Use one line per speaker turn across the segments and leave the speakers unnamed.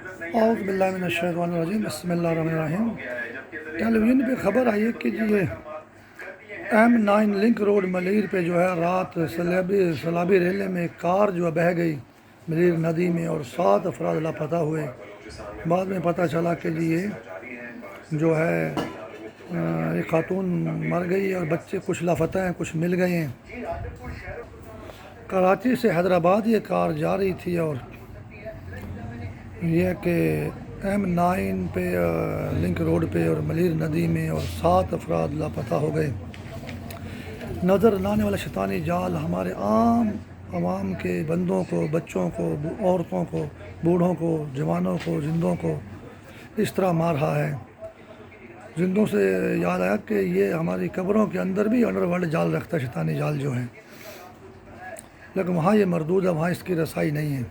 اعوذ باللہ من الشیطان الرجیم، بسم اللہ الرحمن الرحیم۔ ٹیلی ویژن پہ خبر آئی ہے کہ یہ M9 لنک روڈ ملیر پہ جو ہے رات سیلابی ریلے میں ایک کار جو بہہ گئی ملیر ندی میں اور 7 افراد لاپتہ ہوئے۔ بعد میں پتہ چلا کہ یہ جو ہے ایک خاتون مر گئی اور بچے کچھ لاپتہ ہیں، کچھ مل گئے ہیں۔ کراچی سے حیدرآباد یہ کار جا رہی تھی اور یہ کہ M9 پہ لنک روڈ پہ اور ملیر ندی میں اور 7 افراد لاپتہ ہو گئے۔ نظر نہ آنے والا شیطانی جال ہمارے عام عوام کے بندوں کو، بچوں کو، عورتوں کو، بوڑھوں کو، جوانوں کو، زندوں کو اس طرح مار رہا ہے۔ زندوں سے یاد آیا کہ یہ ہماری قبروں کے اندر بھی انڈر ورلڈ جال رکھتا ہے، شیطانی جال جو ہے، لیکن وہاں یہ مردود ہے، وہاں اس کی رسائی نہیں ہے۔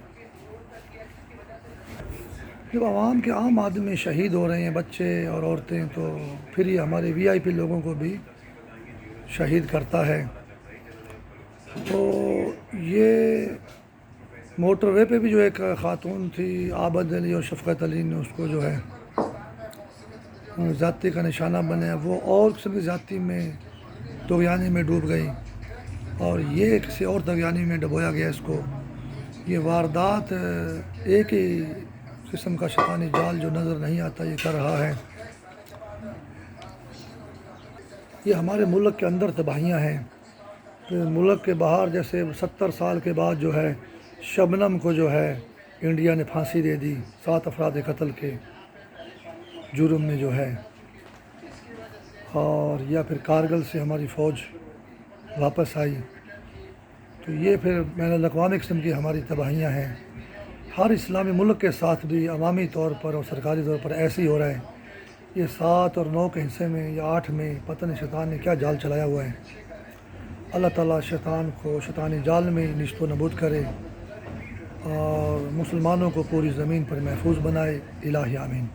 جب عوام کے عام آدمی شہید ہو رہے ہیں، بچے اور عورتیں، تو پھر یہ ہمارے VIP لوگوں کو بھی شہید کرتا ہے۔ تو یہ موٹر وے پہ بھی جو ایک خاتون تھی عابد علی اور شفقت علی نے اس کو جو ہے زیادتی کا نشانہ بنایا، وہ اور قسم کی زیادتی میں طغیانی میں ڈوب گئی اور یہ کسی اور طغیانی میں ڈبویا گیا اس کو۔ یہ واردات ایک ہی قسم کا شیطانی جال جو نظر نہیں آتا یہ کر رہا ہے۔ یہ ہمارے ملک کے اندر تباہیاں ہیں، پھر ملک کے باہر جیسے 70 سال کے بعد جو ہے شبنم کو جو ہے انڈیا نے پھانسی دے دی 7 افراد قتل کے جرم میں جو ہے، اور یا پھر کارگل سے ہماری فوج واپس آئی، تو یہ پھر بین الاقوامی قسم کی ہماری تباہیاں ہیں۔ ہر اسلامی ملک کے ساتھ بھی عوامی طور پر اور سرکاری طور پر ایسے ہی ہو رہا ہے۔ یہ 7 اور 9 کے حصے میں یا 8 میں پتہ نہیں شیطان نے کیا جال چلایا ہوا ہے۔ اللہ تعالیٰ شیطان کو شیطانی جال میں نیست و نابود کرے اور مسلمانوں کو پوری زمین پر محفوظ بنائے۔ الہی آمین۔